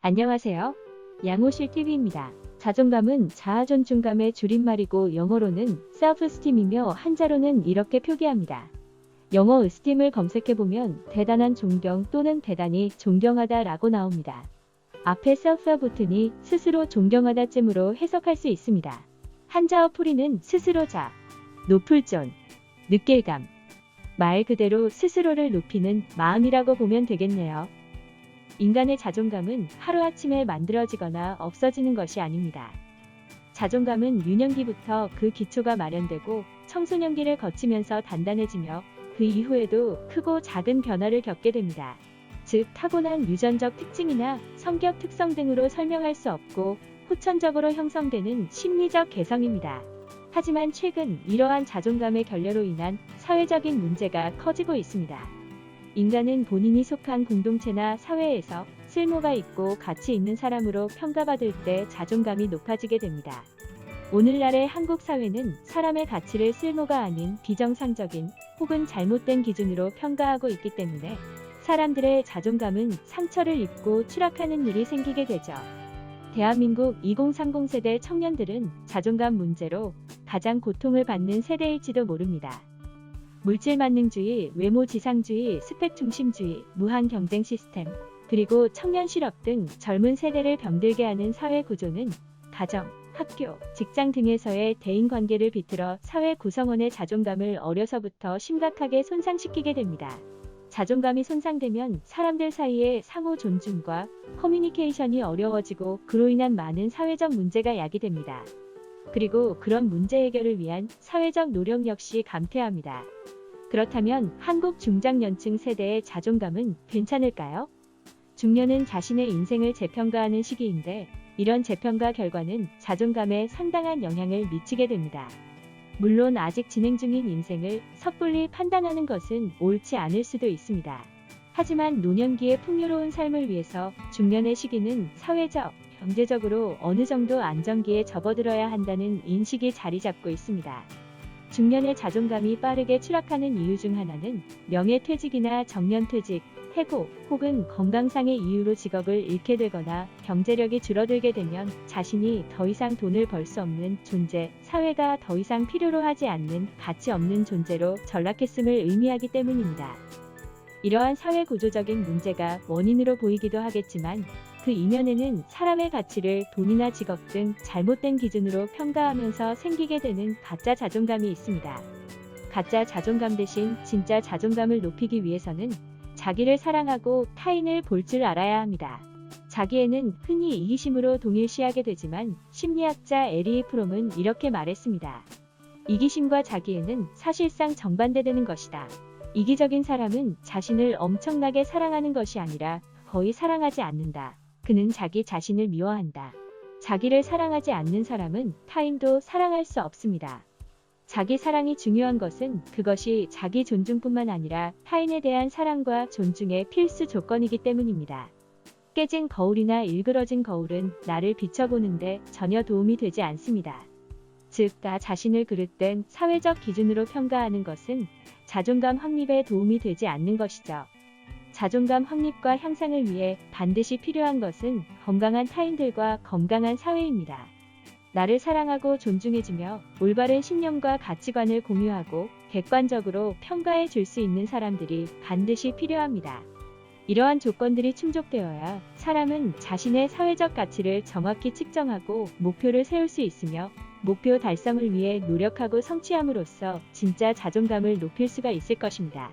안녕하세요. 양호실TV입니다. 자존감은 자아존중감의 줄임말이고 영어로는 self-esteem이며 한자로는 이렇게 표기합니다. 영어 esteem을 검색해보면 대단한 존경 또는 대단히 존경하다 라고 나옵니다. 앞에 self가 붙으니 스스로 존경하다쯤으로 해석할 수 있습니다. 한자어 풀이는 스스로 자, 높을 존, 느낄감, 말 그대로 스스로를 높이는 마음이라고 보면 되겠네요. 인간의 자존감은 하루아침에 만들어지거나 없어지는 것이 아닙니다. 자존감은 유년기부터 그 기초가 마련되고 청소년기를 거치면서 단단해지며 그 이후에도 크고 작은 변화를 겪게 됩니다. 즉, 타고난 유전적 특징이나 성격 특성 등으로 설명할 수 없고 후천적으로 형성되는 심리적 개성입니다. 하지만 최근 이러한 자존감의 결여로 인한 사회적인 문제가 커지고 있습니다. 인간은 본인이 속한 공동체나 사회에서 쓸모가 있고 가치 있는 사람으로 평가받을 때 자존감이 높아지게 됩니다. 오늘날의 한국 사회는 사람의 가치를 쓸모가 아닌 비정상적인 혹은 잘못된 기준으로 평가하고 있기 때문에 사람들의 자존감은 상처를 입고 추락하는 일이 생기게 되죠. 대한민국 2030 세대 청년들은 자존감 문제로 가장 고통을 받는 세대일지도 모릅니다. 물질만능주의, 외모지상주의, 스펙중심주의, 무한 경쟁 시스템, 그리고 청년 실업 등 젊은 세대를 병들게 하는 사회 구조는 가정, 학교, 직장 등에서의 대인관계를 비틀어 사회 구성원의 자존감을 어려서부터 심각하게 손상시키게 됩니다. 자존감이 손상되면 사람들 사이의 상호 존중과 커뮤니케이션이 어려워지고 그로 인한 많은 사회적 문제가 야기됩니다. 그리고 그런 문제 해결을 위한 사회적 노력 역시 감퇴합니다. 그렇다면 한국 중장년층 세대의 자존감은 괜찮을까요? 중년은 자신의 인생을 재평가하는 시기인데 이런 재평가 결과는 자존감에 상당한 영향을 미치게 됩니다. 물론 아직 진행 중인 인생을 섣불리 판단하는 것은 옳지 않을 수도 있습니다. 하지만 노년기의 풍요로운 삶을 위해서 중년의 시기는 사회적, 경제적으로 어느 정도 안정기에 접어들어야 한다는 인식이 자리 잡고 있습니다. 중년의 자존감이 빠르게 추락하는 이유 중 하나는 명예퇴직이나 정년퇴직, 해고 혹은 건강상의 이유로 직업을 잃게 되거나 경제력이 줄어들게 되면 자신이 더 이상 돈을 벌 수 없는 존재, 사회가 더 이상 필요로 하지 않는 가치 없는 존재로 전락했음을 의미하기 때문입니다. 이러한 사회 구조적인 문제가 원인으로 보이기도 하겠지만 그 이면에는 사람의 가치를 돈이나 직업 등 잘못된 기준으로 평가하면서 생기게 되는 가짜 자존감이 있습니다. 가짜 자존감 대신 진짜 자존감을 높이기 위해서는 자기를 사랑하고 타인을 볼 줄 알아야 합니다. 자기애는 흔히 이기심으로 동일시하게 되지만 심리학자 에리 프롬은 이렇게 말했습니다. 이기심과 자기애는 사실상 정반대되는 것이다. 이기적인 사람은 자신을 엄청나게 사랑하는 것이 아니라 거의 사랑하지 않는다. 그는 자기 자신을 미워한다. 자기를 사랑하지 않는 사람은 타인도 사랑할 수 없습니다. 자기 사랑이 중요한 것은 그것이 자기 존중뿐만 아니라 타인에 대한 사랑과 존중의 필수 조건이기 때문입니다. 깨진 거울이나 일그러진 거울은 나를 비춰보는데 전혀 도움이 되지 않습니다. 즉, 나 자신을 그릇된 사회적 기준으로 평가하는 것은 자존감 확립에 도움이 되지 않는 것이죠. 자존감 확립과 향상을 위해 반드시 필요한 것은 건강한 타인들과 건강한 사회입니다. 나를 사랑하고 존중해주며 올바른 신념과 가치관을 공유하고 객관적으로 평가해 줄 수 있는 사람들이 반드시 필요합니다. 이러한 조건들이 충족되어야 사람은 자신의 사회적 가치를 정확히 측정하고 목표를 세울 수 있으며 목표 달성을 위해 노력하고 성취함으로써 진짜 자존감을 높일 수가 있을 것입니다.